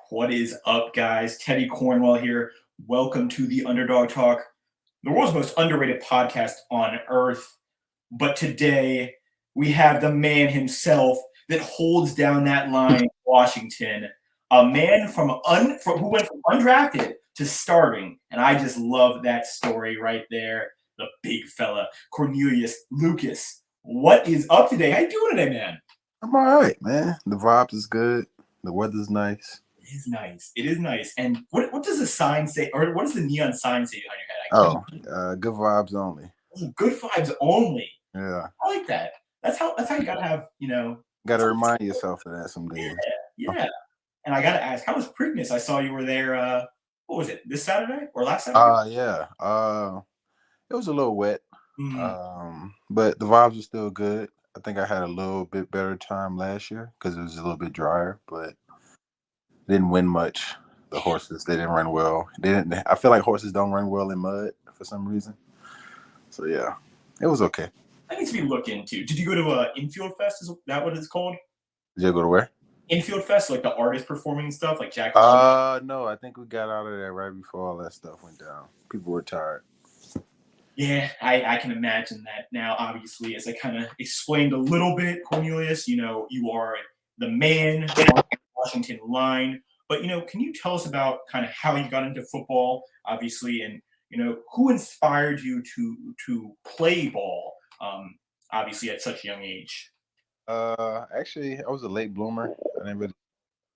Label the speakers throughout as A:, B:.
A: What is up, guys? Teddy Cornwell here. Welcome to the Underdog Talk, the world's most underrated podcast on earth. But today we have the man himself that holds down that line in Washington. A man who went from undrafted to starting, and I just love that story right there. The big fella, Cornelius Lucas. What is up today? How you doing today, man?
B: I'm all right, man. The vibes is good. The weather's nice.
A: It is nice. It is nice. And what does the sign say, or what does the neon sign say behind your head?
B: Good vibes only.
A: Good vibes only.
B: Yeah.
A: I like that. That's how you gotta have,
B: Got to remind yourself of that some
A: Yeah,
B: days.
A: yeah. And I gotta ask, how was Preakness? I saw you were there. What was it? This Saturday or last Saturday?
B: Yeah. It was a little wet.
A: Mhm.
B: But the vibes were still good. I think I had a little bit better time last year because it was a little bit drier, but didn't win much. The horses, they didn't run well. They didn't. I feel like horses don't run well in mud for some reason. So yeah, it was okay.
A: That needs to be looked into. Did you go to Infield Fest? Is that what it's called?
B: Did you go to where?
A: Infield Fest, like the artists performing and stuff, like Jack Harlow.
B: No, I think we got out of there right before all that stuff went down. People were tired.
A: Yeah, I can imagine that now. Obviously, as I kind of explained a little bit, Cornelius, you are the man on the Washington line. But can you tell us about kind of how you got into football, obviously, and who inspired you to play ball, obviously at such a young age?
B: Actually, I was a late bloomer. I didn't really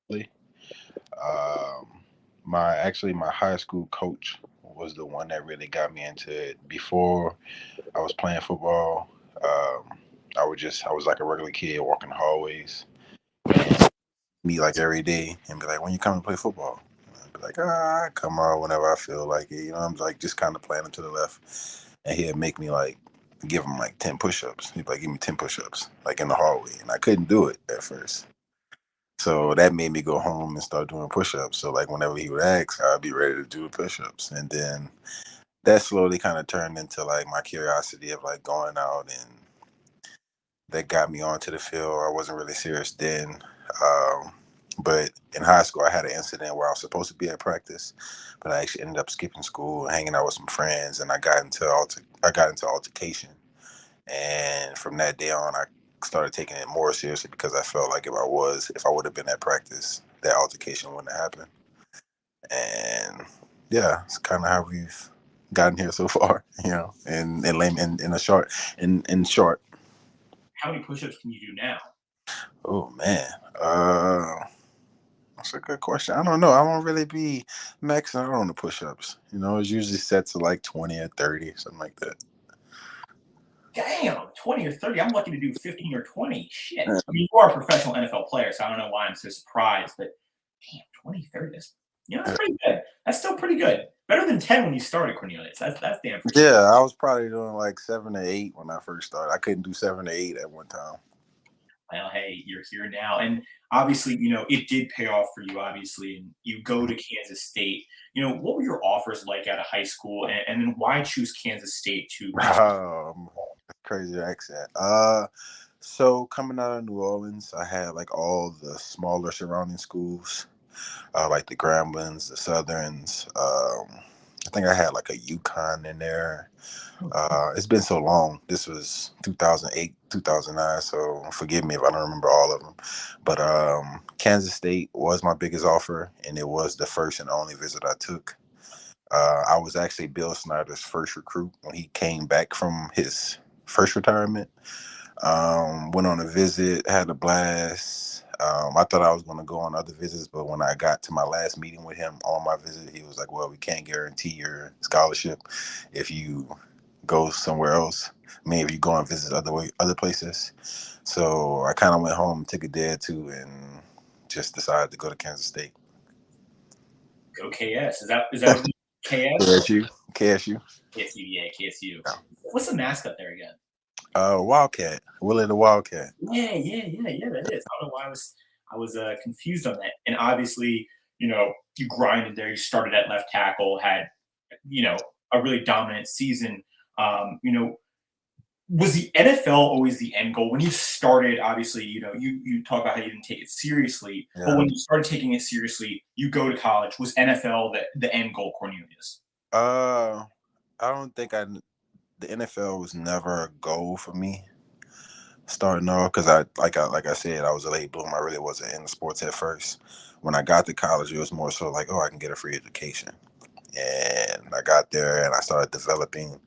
B: play. My high school coach was the one that really got me into it. Before I was playing football, I was like a regular kid walking the hallways, me like every day, and be like, "When you come and play football?" And I'd be like, come on whenever I feel like it. I'm like just kind of playing him to the left, and he'd make me like give him like 10 push-ups. He'd be like, "Give me 10 push-ups," like in the hallway, and I couldn't do it at first. So that made me go home and start doing push-ups. So like whenever he would ask, I'd be ready to do the push-ups. And then that slowly kind of turned into like my curiosity of like going out, and that got me onto the field. I wasn't really serious then. But in high school, I had an incident where I was supposed to be at practice, but I actually ended up skipping school, hanging out with some friends, and I got into altercation. And from that day on, I started taking it more seriously because I felt like if I would have been at practice, that altercation wouldn't have happened. And yeah, it's kind of how we've gotten here so far, in short.
A: How many push-ups can you do now?
B: Oh man, that's a good question. I don't know. I won't really be maxing out on the push-ups. It's usually set to like 20 or 30, something like that.
A: Damn, 20 or 30. I'm lucky to do 15 or 20. Shit. I mean, you are a professional NFL player, so I don't know why I'm so surprised, but damn, 20, 30. That's pretty good. That's still pretty good. Better than 10 when you started, Cornelius. That's damn for sure.
B: Yeah, I was probably doing like 7 or 8 when I first started. I couldn't do 7 or 8 at one time.
A: Well, hey, you're here now. And obviously, it did pay off for you, obviously, and you go to Kansas State. What were your offers like out of high school, and then why choose Kansas State to
B: Crazy accent. So coming out of New Orleans, I had like all the smaller surrounding schools, like the Gramblins, the Southerns. I think I had like a UConn in there. It's been so long. This was 2008, 2009. So forgive me if I don't remember all of them. But Kansas State was my biggest offer, and it was the first and only visit I took. I was actually Bill Snyder's first recruit when he came back from his first retirement. Went on a visit, had a blast. I thought I was going to go on other visits, but when I got to my last meeting with him on my visit, he was like, "Well, we can't guarantee your scholarship if you go somewhere else. I mean, if you go and visit other places." So I kind of went home, took a day or two, and just decided to go to Kansas State.
A: go KS? Is that what KS?
B: KSU, KSU.
A: KSU, yeah, KSU. What's the mascot there again?
B: Wildcat, Willie the Wildcat.
A: Yeah. That is. I don't know why I was confused on that. And obviously, you grinded there. You started at left tackle, had a really dominant season. Was the NFL always the end goal when you started? Obviously, you talk about how you didn't take it seriously, but
B: Yeah.
A: when you started taking it seriously, you go to college. Was NFL the end goal, Cornelius?
B: Uh, I don't think the NFL was never a goal for me starting off because I said I was a late bloomer. I really wasn't into sports at first. When I got to college, it was more so like, oh, I can get a free education. And I got there and I started developing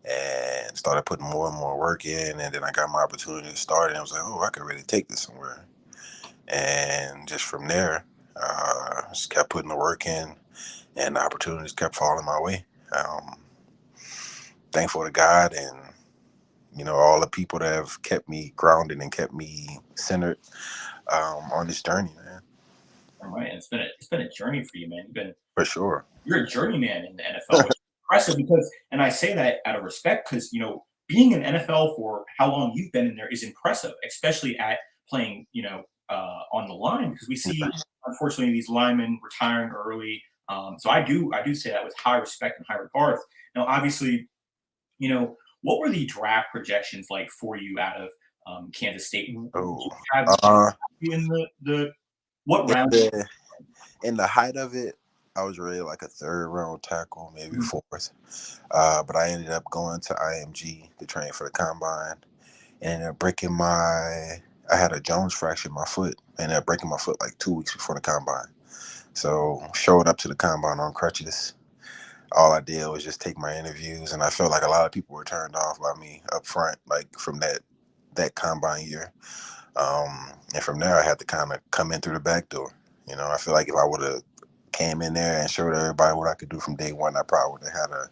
B: and started putting more and more work in. And then I got my opportunity to start, and I was like, oh, I could really take this somewhere. And just from there, just kept putting the work in, and the opportunities kept falling my way. Um, Thankful to God and all the people that have kept me grounded and kept me centered on this journey, man.
A: All right, it's been a journey for you, man.
B: For sure.
A: You're a journeyman in the NFL, which is impressive because, and I say that out of respect because being in NFL for how long you've been in there is impressive, especially at playing on the line because we see unfortunately these linemen retiring early. So I do say that with high respect and high regard. Now, obviously, what were the draft projections like for you out of Kansas State? Do
B: Oh,
A: you have
B: uh,
A: you in the what
B: in
A: round?
B: the in the height of it, I was really like a third round tackle, maybe fourth. But I ended up going to IMG to train for the combine. And ended up breaking I had a Jones fracture in my foot. I ended up breaking my foot like 2 weeks before the combine. So showed up to the combine on crutches. All I did was just take my interviews, and I felt like a lot of people were turned off by me up front, like from that combine year. And from there, I had to kind of come in through the back door. I feel like if I would have came in there and showed everybody what I could do from day one, I probably would have had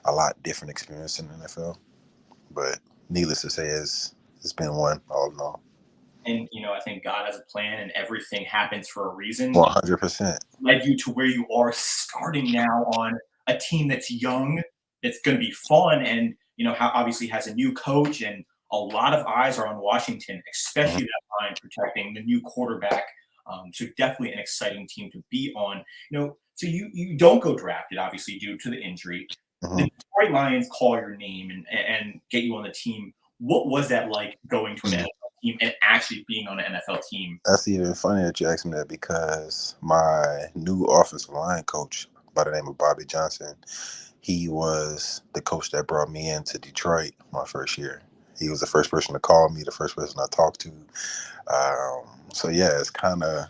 B: a lot different experience in the NFL. But needless to say, it's been one all in all.
A: And I think God has a plan, and everything happens for a reason.
B: 100%.
A: Led you to where you are starting now on a team that's young, that's going to be fun, and how obviously has a new coach, and a lot of eyes are on Washington, especially
B: Mhm.
A: that line protecting the new quarterback. So definitely an exciting team to be on. So you don't go drafted, obviously due to the injury.
B: Mhm.
A: The Detroit Lions call your name and get you on the team. What was that like going to an
B: Mhm.
A: NFL team and actually being on an NFL team?
B: That's even funny that you asked me that because my new offensive line coach by the name of Bobby Johnson, he was the coach that brought me into Detroit my first year. He was the first person to call me, the first person I talked to. So yeah, it's kind of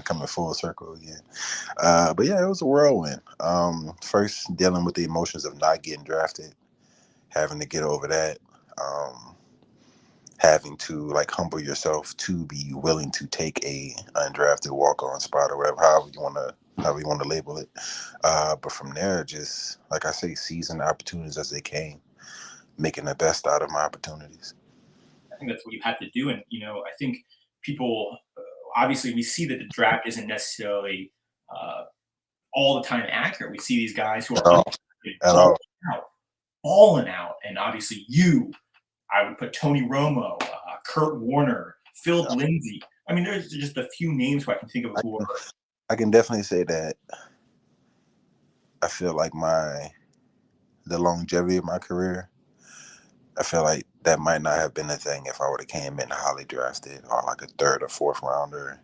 B: coming full circle again. But yeah, it was a whirlwind. First dealing with the emotions of not getting drafted, having to get over that. Um, Having to like humble yourself to be willing to take a undrafted walk-on spot or whatever, however you want to label it. But from there, just like I say, seizing the opportunities as they came, making the best out of my opportunities.
A: I think that's what you have to do. And, I think people, obviously, we see that the draft isn't necessarily uh, all the time accurate. We see these guys who
B: At
A: are
B: all. At all.
A: out, balling out. And obviously, I would put Tony Romo, Kurt Warner, Phil Lindsay. I mean, there's just a few names who I can think of
B: I
A: who
B: can,
A: are.
B: I can definitely say that I feel like the longevity of my career, I feel like that might not have been a thing if I would have came in highly drafted or like a third or fourth rounder,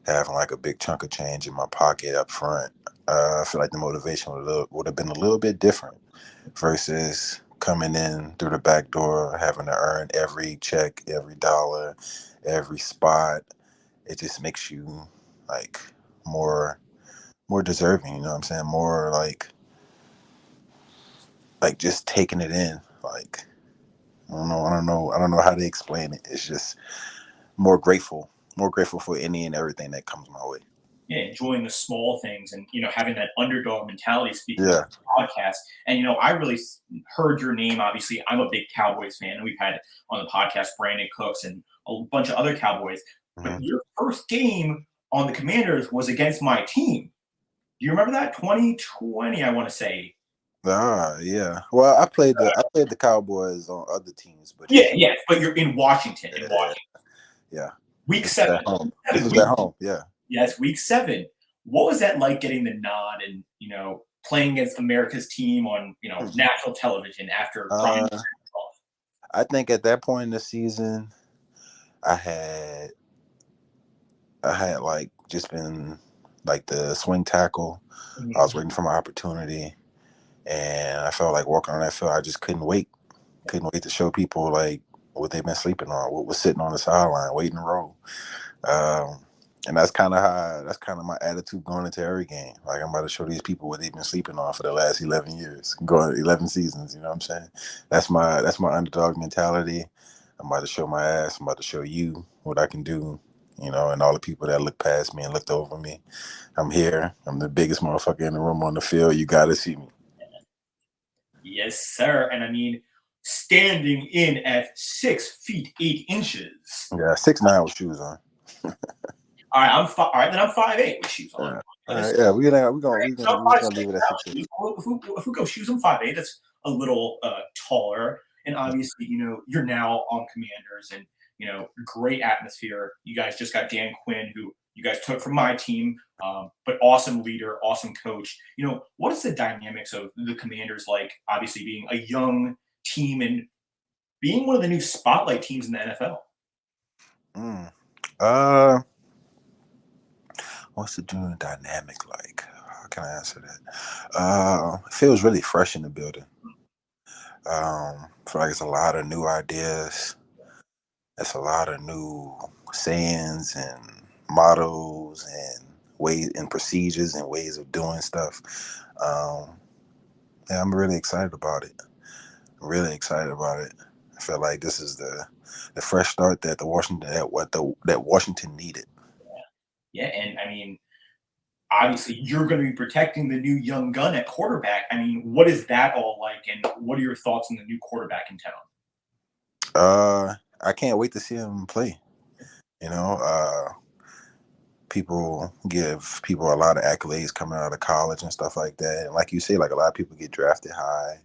B: having like a big chunk of change in my pocket up front. I feel like the motivation would have been a little bit different versus coming in through the back door, having to earn every check, every dollar, every spot. It just makes you like more deserving. You know what I'm saying? More like just taking it in. Like I don't know how to explain it. It's just more grateful for any and everything that comes my way.
A: Yeah, enjoying the small things and having that underdog mentality. Speaking of
B: Yeah.
A: the podcast, and I really heard your name. Obviously, I'm a big Cowboys fan, and we've had on the podcast Brandon Cooks and a bunch of other Cowboys. But
B: Hmm.
A: your first game on the Commanders was against my team. Do you remember that 2020? I want to say.
B: Yeah. Well, I played the Cowboys on other teams, but
A: Yeah,
B: yeah,
A: yeah. But you're in Washington. In
B: yeah,
A: Washington,
B: yeah.
A: week
B: This was
A: seven.
B: at home. This
A: Seven
B: was
A: week.
B: at home. Yeah.
A: Yes, week seven. What was that like getting the nod and playing against America's team on national television after Brian
B: Uh,
A: was off?
B: I think at that point in the season, I had like just been like the swing tackle. I was waiting for my opportunity, and I felt like walking on that field. I just couldn't wait. Couldn't wait to show people like what they've been sleeping on, what was sitting on the sideline, waiting to roll. Um, and that's kind of my attitude going into every game. Like I'm about to show these people what they've been sleeping on for the last 11 years, going 11 seasons. You know what I'm saying? That's my underdog mentality. I'm about to show my ass. I'm about to show you what I can do. You know, and all the people that looked past me and looked over me. I'm here. I'm the biggest motherfucker in the room on the field. You got to see me.
A: Yes, sir. And I mean, standing in at 6 feet 8 inches.
B: Yeah, 6'9" with shoes on.
A: All right, All right, then I'm 5'8" with shoes on.
B: Yeah. All right, yeah, we're
A: So I'm
B: gonna leave it at 6'6".
A: if we go shoes, I'm 5'8". That's a little taller. And obviously, you're now on Commanders, and great atmosphere. You guys just got Dan Quinn, who you guys took from my team, but awesome leader, awesome coach. What is the dynamics of the Commanders like? Obviously, being a young team and being one of the new spotlight teams in the NFL.
B: Mm. Uh, what's the doing dynamic like? How can I answer that? It feels really fresh in the building. I feel like it's a lot of new ideas. It's a lot of new sayings and mottos and ways and procedures and ways of doing stuff. Um, yeah, I'm really excited about it. Really excited about it. I feel like this is the fresh start that that Washington needed.
A: Yeah, and I mean, obviously you're going to be protecting the new young gun at quarterback. I mean, what is that all like, and what are your thoughts on the new quarterback in town?
B: I can't wait to see him play. You know, people give people a lot of accolades coming out of college and stuff like that. And like you say, like a lot of people get drafted high,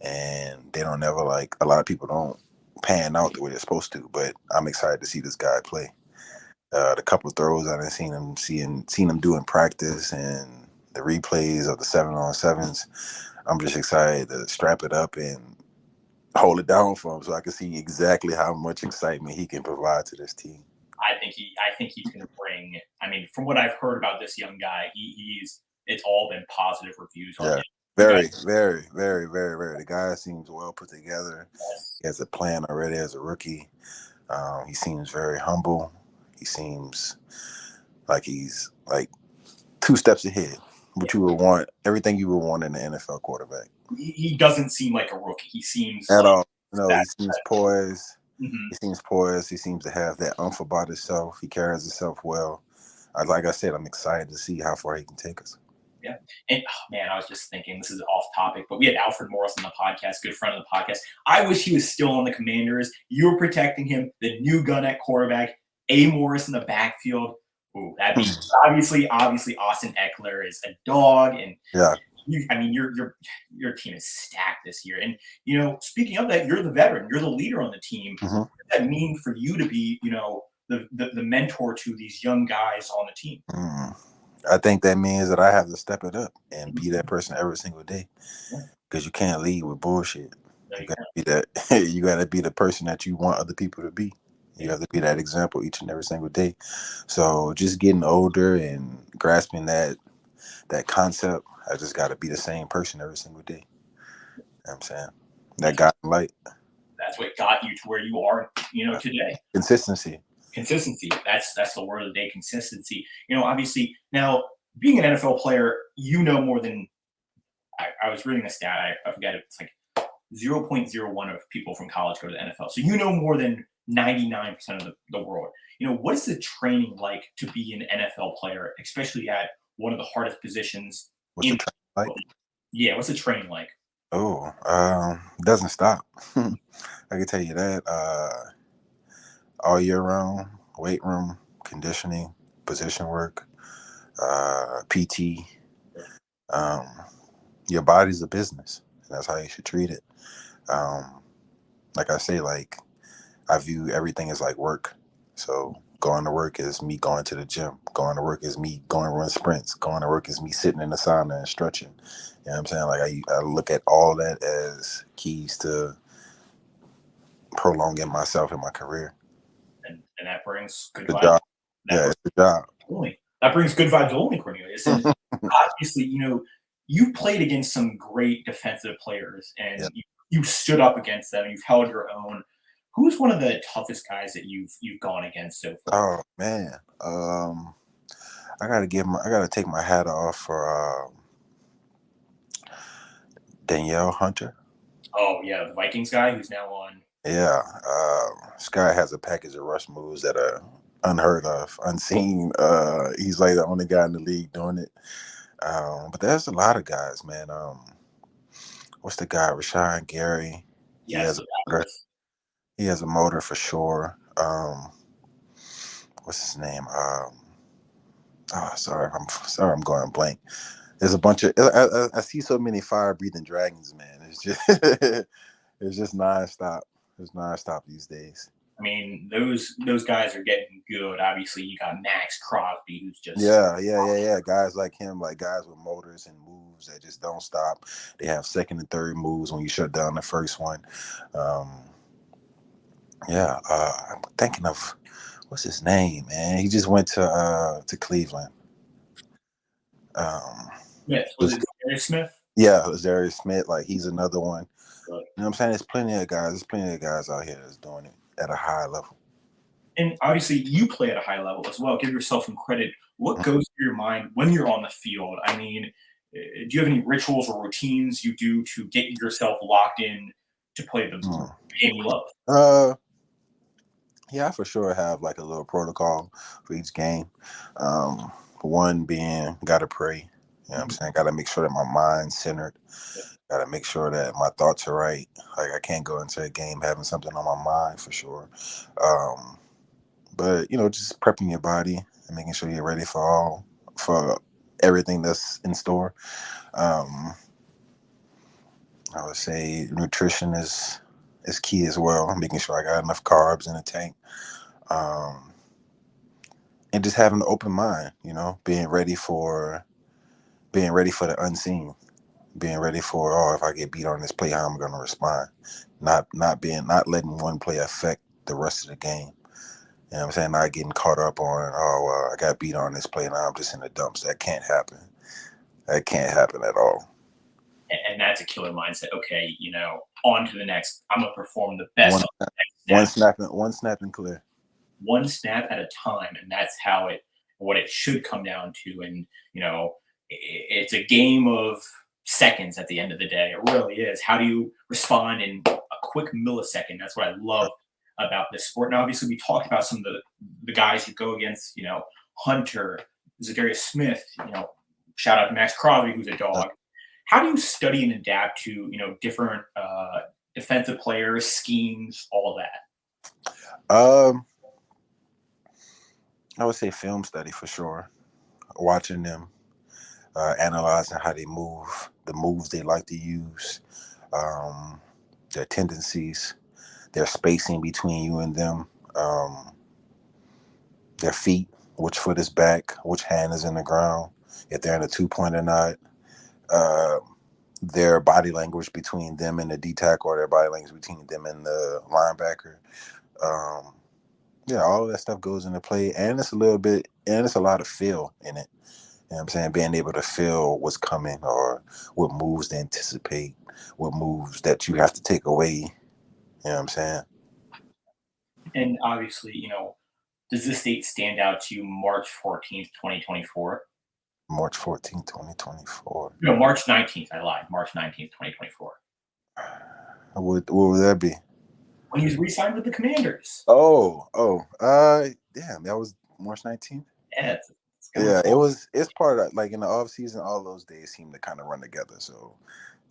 B: and they don't never like a lot of people don't pan out the way they're supposed to. But I'm excited to see this guy play. The couple of throws I've seen him do in practice, and the replays of the 7-on-7s. I'm just excited to strap it up and hold it down for him, so I can see exactly how much excitement he can provide to this team.
A: I think he's going to bring. I mean, from what I've heard about this young guy, it's all been positive reviews on
B: Yeah,
A: him.
B: very, very, very, very, very. The guy seems well put together. He has a plan already as a rookie. He seems very humble. He seems like he's like 2 steps ahead, what you would want, everything you would want in an NFL quarterback.
A: He doesn't seem like a rookie. He seems
B: At
A: like
B: all. No, he seems poised.
A: Mhm.
B: He seems poised. He seems to have that umph about himself. He carries himself well. Like I said, I'm excited to see how far he can take us.
A: Yeah. And man, I was just thinking, this is off topic, but we had Alfred Morris on the podcast, good friend of the podcast. I wish he was still on the Commanders. You were protecting him, the new gun at quarterback, A. Morris in the backfield. Ooh, that'd be obviously Austin Eckler is a dog, and
B: Yeah.
A: I mean your team is stacked this year. And speaking of that, you're the veteran, you're the leader on the team.
B: Mm-hmm.
A: What does that mean for you to be, the mentor to these young guys on the team?
B: I think that means that I have to step it up and be that person every single day, because you can't lead with bullshit. You got to be that. You got to be the person that you want other people to be. You have to be that example each and every single day. So just getting older and grasping that concept, I just got to be the same person every single day. You know what I'm saying? That guiding light.
A: That's what got you to where you are, today.
B: Consistency.
A: Consistency. That's the word of the day. Consistency. Obviously now being an NFL player, more than I was reading a stat. I forget it. It's like 0.01 of people from college go to the NFL. So more than 99% of the world. What is the training like to be an NFL player, especially at one of the hardest positions?
B: What's the training like?
A: Yeah, what's the training like?
B: Oh, doesn't stop. I can tell you that. All year round, weight room, conditioning, position work, PT. Um, your body's a business, and that's how you should treat it. Like I say, like I view everything as like work. So going to work is me going to the gym. Going to work is me going to run sprints. Going to work is me sitting in the sauna and stretching. You know what I'm saying? Like I look at all that as keys to prolonging myself in my career.
A: And that brings good
B: The
A: vibes.
B: job.
A: That
B: Yeah,
A: brings
B: it's the job.
A: only that brings good vibes only, Cornelius. And obviously, you've played against some great defensive players,
B: Yeah.
A: and you stood up against them. You've held your own. Who's one of the toughest guys that you've gone against so far?
B: Oh man. I gotta take my hat off for Danielle Hunter.
A: Oh yeah, the Vikings guy who's now on.
B: Yeah. This guy has a package of rush moves that are unheard of, unseen. He's like the only guy in the league doing it. But there's a lot of guys, man. What's the guy? Rashawn Gary. He
A: Yes,
B: has a
A: the
B: motor.
A: Packers.
B: He has a motor for sure. What's his name? Sorry, I'm going blank. There's a bunch of. I see so many fire breathing dragons, man. It's just it's just nonstop. It's nonstop these days.
A: I mean, those guys are getting good. Obviously, you got Max Crosby, who's just
B: Yeah. Guys like him, like guys with motors and moves that just don't stop. They have second and third moves when you shut down the first one. Um, I'm thinking of what's his name, man. He just went to Cleveland. Um,
A: Smith. Was
B: was
A: it Darius Smith?
B: Yeah, it was Darius Smith. Like he's another one.
A: Good.
B: You know what I'm saying? There's plenty of guys. There's plenty of guys out here that's doing it at a high level.
A: And obviously, you play at a high level as well. Give yourself some credit. What goes through your mind when you're on the field? I mean, do you have any rituals or routines you do to get yourself locked in to play the
B: Mm.
A: game you love?
B: Yeah, I for sure have like a little protocol for each game. One being gotta pray. You know what I'm saying? Gotta make sure that my mind's centered. Gotta make sure that my thoughts are right. Like I can't go into a game having something on my mind for sure. But just prepping your body and making sure you're ready for everything that's in store. Um, I would say nutrition is key as well. Making sure I got enough carbs in the tank. Um, and just having an open mind, being ready for the unseen, being ready for, if I get beat on this play, how I'm gonna respond. Not letting one play affect the rest of the game. You know what I'm saying? Not getting caught up on, I got beat on this play, now I'm just in the dumps. That can't happen. That can't happen at all.
A: And that's a killer mindset. Okay, on to the next. I'm gonna perform the best
B: One
A: on the next snap.
B: one snapping clear.
A: One snap at a time, and that's what it should come down to. And it's a game of seconds at the end of the day. It really is. How do you respond in a quick millisecond? That's what I love about this sport. And obviously, we talked about some of the guys you go against. Hunter, Zadarius Smith. Shout out to Max Crosby, who's a dog. How do you study and adapt to different defensive players, schemes, all that?
B: I would say film study for sure. Watching them, analyzing how they move, the moves they like to use, um, their tendencies, their spacing between you and them, their feet, which foot is back, which hand is in the ground, if they're in a 2 point or not, uh, their body language between them and the D tackle, or their body language between them and the linebacker. Um, yeah, all of that stuff goes into play, and it's a lot of feel in it. You know what I'm saying? Being able to feel what's coming, or what moves to anticipate, what moves that you have to take away. You know what I'm saying?
A: And obviously, does this date stand out to you, March 14th, 2024?
B: March 14th, 2024.
A: No, March 19th. I lied. March 19th, 2024.
B: What would that be?
A: When he was re-signed with the Commanders.
B: Damn, that was March 19th.
A: Yeah,
B: Yeah, it's part of, like, in the off season, all those days seem to kind of run together. So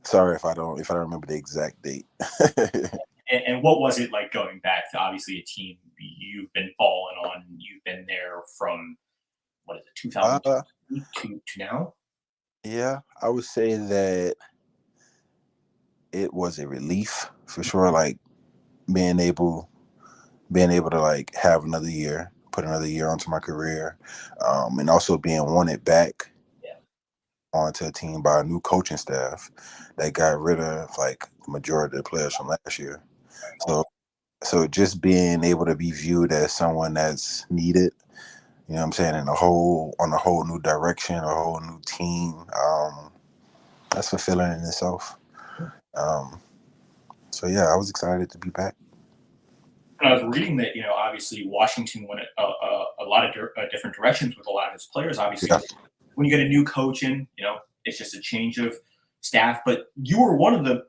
B: sorry if I don't remember the exact date.
A: And what was it like going back to obviously a team you've been balling on? You've been there from what is it, 2002 to now?
B: Yeah, I would say that it was a relief for sure. Like being able to like have another year, put another year onto my career, and also being wanted back
A: Yeah.
B: onto a team by a new coaching staff that got rid of like the majority of the players from last year. So So just being able to be viewed as someone that's needed, you know what I'm saying, on a whole new direction, a whole new team, that's fulfilling in itself. Um, so yeah, I was excited to be back.
A: And I was reading that, obviously Washington went a lot of different directions with a lot of his players.
B: Yeah,
A: Obviously, when you get a new coach in, it's just a change of staff. But you were one of the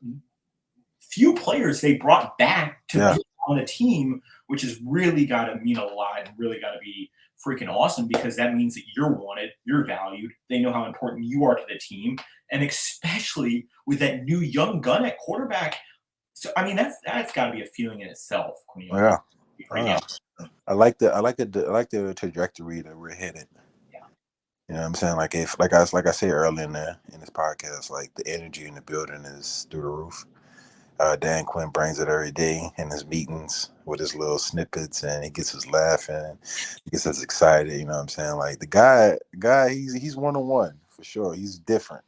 A: few players they brought back to
B: yeah,
A: be on the team, which has really got to mean a lot and really got to be freaking awesome because that means that you're wanted, you're valued. They know how important you are to the team, and especially with that new young gun at quarterback. So I mean, that's got to be a feeling in itself, Cornelius.
B: yeah.
A: Right now,
B: I like the trajectory that we're headed.
A: yeah.
B: You know what I'm saying? Like if like I said earlier in this podcast, like the energy in the building is through the roof. Dan Quinn brings it every day in his meetings with his little snippets, and he gets us laughing, he gets us excited. You know what I'm saying? Like the guy, he's 1-on-1 for sure. He's different.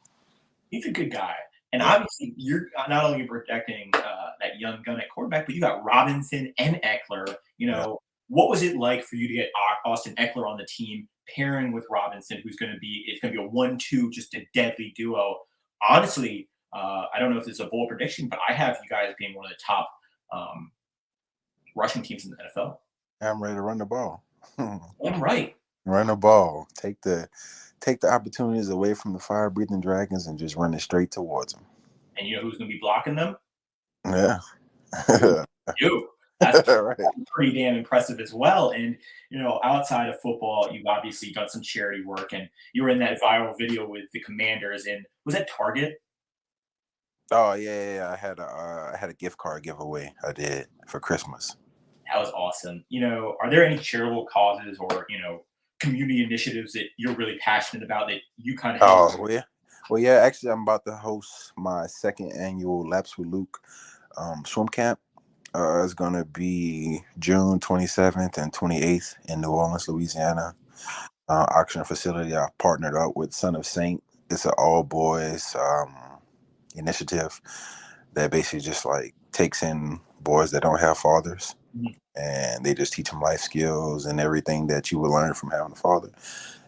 A: He's a good guy. And
B: Yeah,
A: obviously, you're not only protecting that young gun at quarterback, but you got Robinson and Eckler.
B: yeah.
A: What was it like for you to get Austin Eckler on the team, pairing with Robinson, it's going to be a 1-2, just a deadly duo. Honestly, I don't know if it's a bold prediction, but I have you guys being one of the top um, rushing teams in the NFL.
B: I'm ready to run the ball.
A: I'm right.
B: Run the ball. Take the opportunities away from the fire breathing dragons and just run it straight towards them.
A: And you know who's going to be blocking them?
B: Yeah.
A: You. That's
B: Right.
A: pretty damn impressive as well. And outside of football, you've obviously done some charity work, and you were in that viral video with the Commanders. And was that Target?
B: Oh yeah. I had a gift card giveaway. I did for Christmas.
A: That was awesome. Are there any charitable causes or community initiatives that you're really passionate about that you kind of help?
B: Oh well yeah. Actually, I'm about to host my second annual Laps with Luke swim camp. It's gonna be June 27th and 28th in New Orleans, Louisiana. Auction facility. I partnered up with Son of Saint. It's an all boys initiative that basically just like takes in boys that don't have fathers,
A: Mhm.
B: and they just teach them life skills and everything that you would learn from having a father.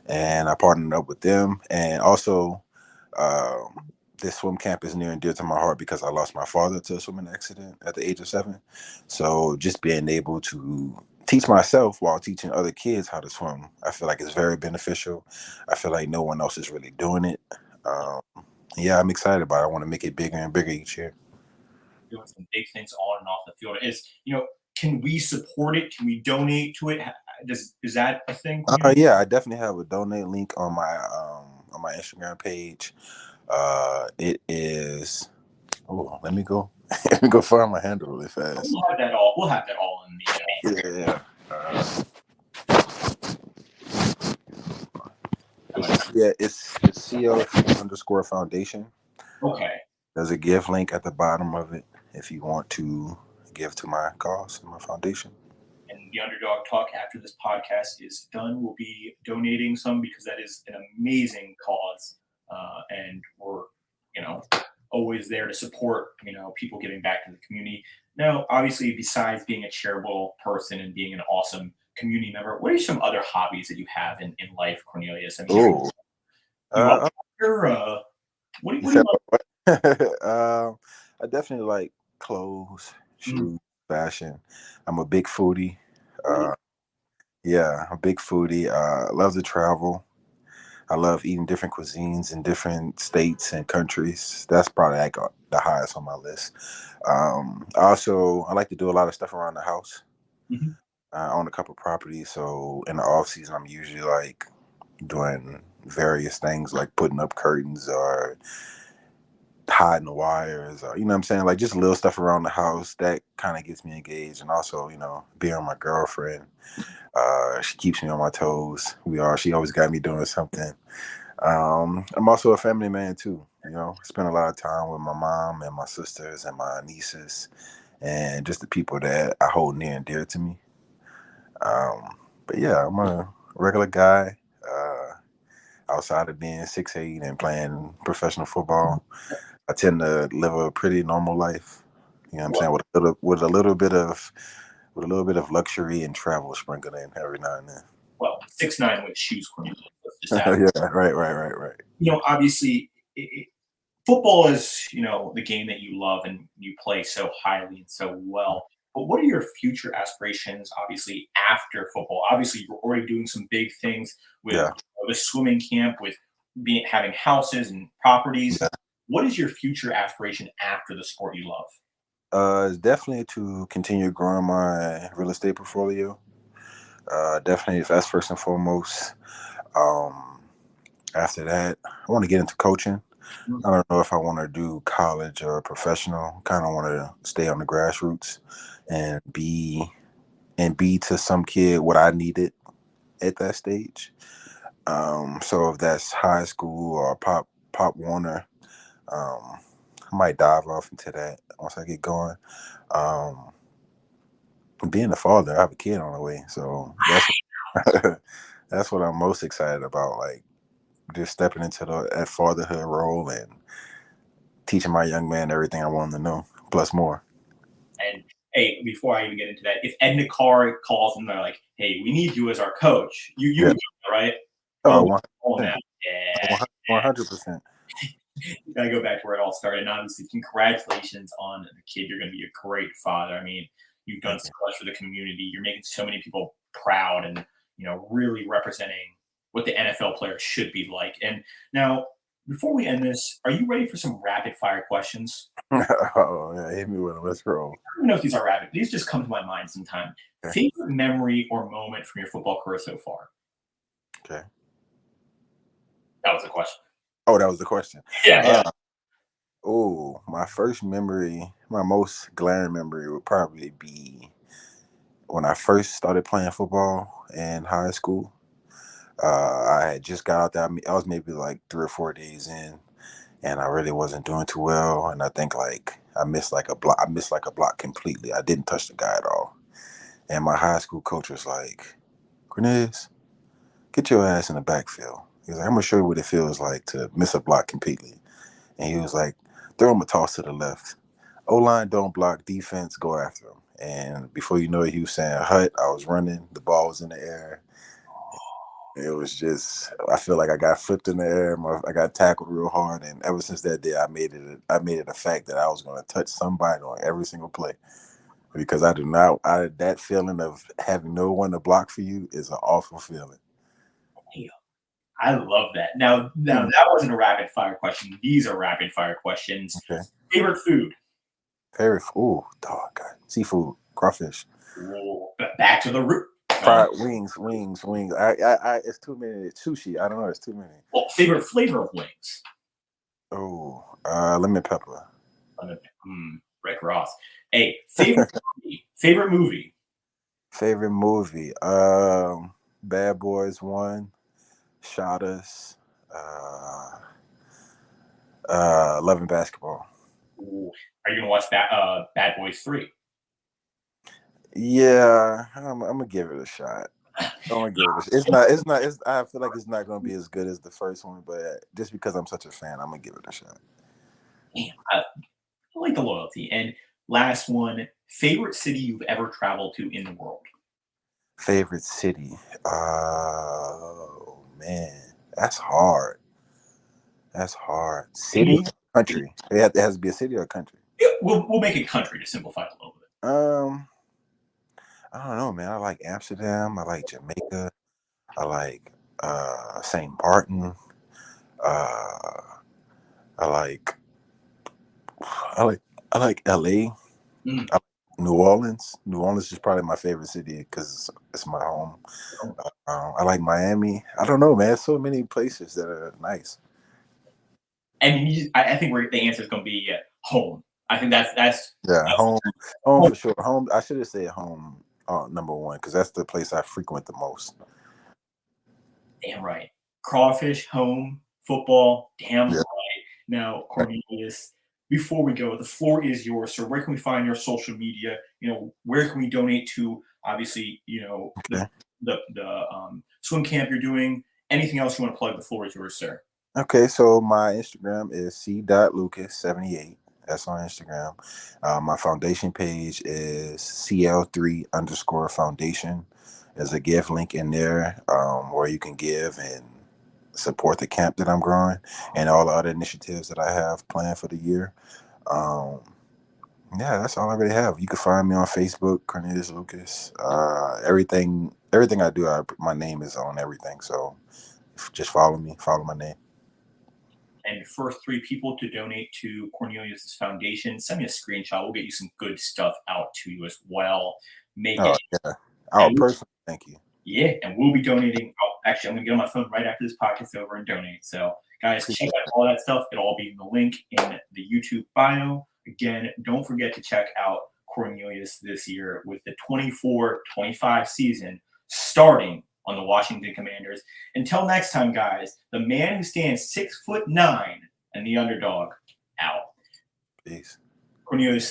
B: And I partnered up with them, and also this swim camp is near and dear to my heart because I lost my father to a swimming accident at the age of 7. So just being able to teach myself while teaching other kids how to swim, I feel like it's very beneficial. I feel like no one else is really doing it. Um, yeah, I'm excited about it. I want to make it bigger and bigger each year.
A: Doing some big things on and off the field. Can we support it? Can we donate to it? Is that a thing?
B: Yeah, I definitely have a donate link on my Instagram page. It is. Oh, let me go. Let me go find my handle really fast.
A: We'll have that all. We'll have that all in the.
B: Yeah. Yeah, it's CO underscore foundation.
A: Okay.
B: There's a give link at the bottom of it if you want to give to my cause and my foundation.
A: And the Underdog Talk after this podcast is done will be donating some because that is an amazing cause, and we're always there to support people giving back to the community. Now, obviously, besides being a charitable person and being an awesome community member, what are some other hobbies that you have in life, Cornelius? I mean,
B: Oh,
A: you are
B: uh,
A: what
B: you
A: do you
B: said
A: love?
B: what? I definitely like clothes,
A: Mm,
B: shoes, fashion. I'm a big foodie. Uh, yeah, I'm a big foodie. Love to travel. I love eating different cuisines in different states and countries. That's probably like the highest on my list. Also, I like to do a lot of stuff around the house.
A: mhm.
B: I own a couple properties, so in the off season, I'm usually like doing various things like putting up curtains or hiding wires, or you know what I'm saying, like just little stuff around the house that kind of gets me engaged. And also, being my girlfriend, she keeps me on my toes. She always got me doing something. I'm also a family man too. I spend a lot of time with my mom and my sisters and my nieces and just the people that I hold near and dear to me. But yeah, I'm a regular guy. Outside of being 6'8" and playing professional football, I tend to live a pretty normal life. You know what I'm saying? With a little bit of with a little bit of luxury and travel sprinkled in every now and then.
A: Well, 6'9" with shoes, Cornelius. Let's just add.
B: Yeah, right.
A: Obviously, football is, the game that you love and you play so highly and so well. But what are your future aspirations, obviously, after football? Obviously, you're already doing some big things with
B: Yeah,
A: the swimming camp, with having houses and properties.
B: yeah.
A: What is your future aspiration after the sport you love?
B: It's definitely to continue growing my real estate portfolio. Definitely, that's first and foremost. Um, After that, I want to get into coaching.
A: Mm.
B: I don't know if I want to do college or professional. Kind of want to stay on the grassroots and be to some kid what I needed at that stage. So if that's high school or Pop Warner, I might dive off into that once I get going. Um, Being a father, I have a kid on the way, so that's what I'm most excited about. Like just stepping into that fatherhood role and teaching my young man everything I want him to know, plus more.
A: And hey, before I even get into that, if Edna Carr calls and they're like, "Hey, we need you as our coach," you
B: Yeah.
A: would go, right?
B: Oh,
A: Oh,
B: 100%.
A: man, yeah.
B: 100%.
A: Gotta go back to where it all started. And obviously, congratulations on the kid. You're gonna be a great father. I mean, you've done
B: Thank
A: so
B: you.
A: much for the community. You're making so many people proud and really representing what the NFL player should be like. And now, before we end this, are you ready for some rapid fire questions?
B: Oh, yeah, hit me with it. Let's roll.
A: I don't know if these are rapid. These just come to my mind sometime.
B: Okay.
A: Favorite memory or moment from your football career so far?
B: Okay.
A: That was a question.
B: Oh, that was the question.
A: Yeah, yeah.
B: Oh, my first memory, my most glaring memory would probably be when I first started playing football in high school. I had just got out there. I was maybe like 3 or 4 days in, and I really wasn't doing too well. And I think like I missed like a block. I missed like a block completely. I didn't touch the guy at all. And my high school coach was like, "Cornelius, get your ass in the backfield." He was like, "I'm gonna show you what it feels like to miss a block completely." And he was like, "Throw him a toss to the left. O-line don't block, defense go after him." And before you know it, he was saying hut. I was running, the ball was in the air. It was just, I feel like I got flipped in the air. I got tackled real hard, and ever since that day, I made it a fact that I was going to touch somebody on every single play because I do not. That feeling of having no one to block for you is an awful feeling.
A: I love that. Now that wasn't a rapid fire question. These are rapid fire questions.
B: Okay.
A: Favorite food?
B: Very, ooh, dog, God. Seafood, crawfish,
A: Ooh, back to the root.
B: fried wings. It's too many. Sushi. I don't know. It's too many.
A: Well, favorite flavor of wings?
B: Oh, lemon pepper.
A: Rick Ross. Hey, favorite movie? Favorite movie?
B: Favorite movie. Bad Boys 1. Shot us. Loving basketball.
A: Ooh, are you gonna watch Bad Boys 3?
B: Yeah, I'm gonna give it a shot. I'm gonna give it. It's not. It's not. It's. I feel like it's not gonna be as good as the first one, but just because I'm such a fan, I'm gonna give it a shot.
A: Damn, I like the loyalty. And last one, favorite city you've ever traveled to in the world?
B: Favorite city. Oh man, that's hard. That's hard. City, country. It has to be a city or a country.
A: Yeah, we'll make it country to simplify it a little bit.
B: I don't know, man. I like Amsterdam. I like Jamaica. I like St. Martin. Uh, I like I like I like LA.
A: Mm.
B: I like New Orleans. New Orleans is probably my favorite city because it's my home. I like Miami. I don't know, man. There's so many places that are nice.
A: And I think the answer is going to be home. I think that's
B: Yeah, home for sure. Home. I should have said home number one because that's the place I frequent the most.
A: damn right. Crawfish, home, football, damn
B: Yeah.
A: right. Now, Cornelius, before we go, the floor is yours. So where can we find your social media? Where can we donate to? Obviously,
B: Okay.
A: the swim camp you're doing. Anything else you want to plug? The floor is yours, sir.
B: Okay. So my Instagram is c.lucas78. That's on Instagram. My foundation page is CL3_foundation. There's a give link in there where you can give and support the camp that I'm growing and all the other initiatives that I have planned for the year. Um, yeah, that's all I really have. You can find me on Facebook, Cornelius Lucas. Everything I do, my name is on everything. So just follow me, follow my name.
A: And first 3 people to donate to Cornelius's foundation, send me a screenshot. We'll get you some good stuff out to you as well. Make
B: Oh
A: it.
B: yeah. Oh, personally, thank you.
A: Yeah, and we'll be donating. Oh, actually, I'm going to get on my phone right after this podcast over and donate. So, guys, check
B: Appreciate
A: out all that stuff. It'll all be in the link in the YouTube bio. Again, don't forget to check out Cornelius this year with the 24-25 season starting on the Washington Commanders. Until next time, guys, the man who stands 6'9" and the underdog out.
B: Peace.
A: Cornelius.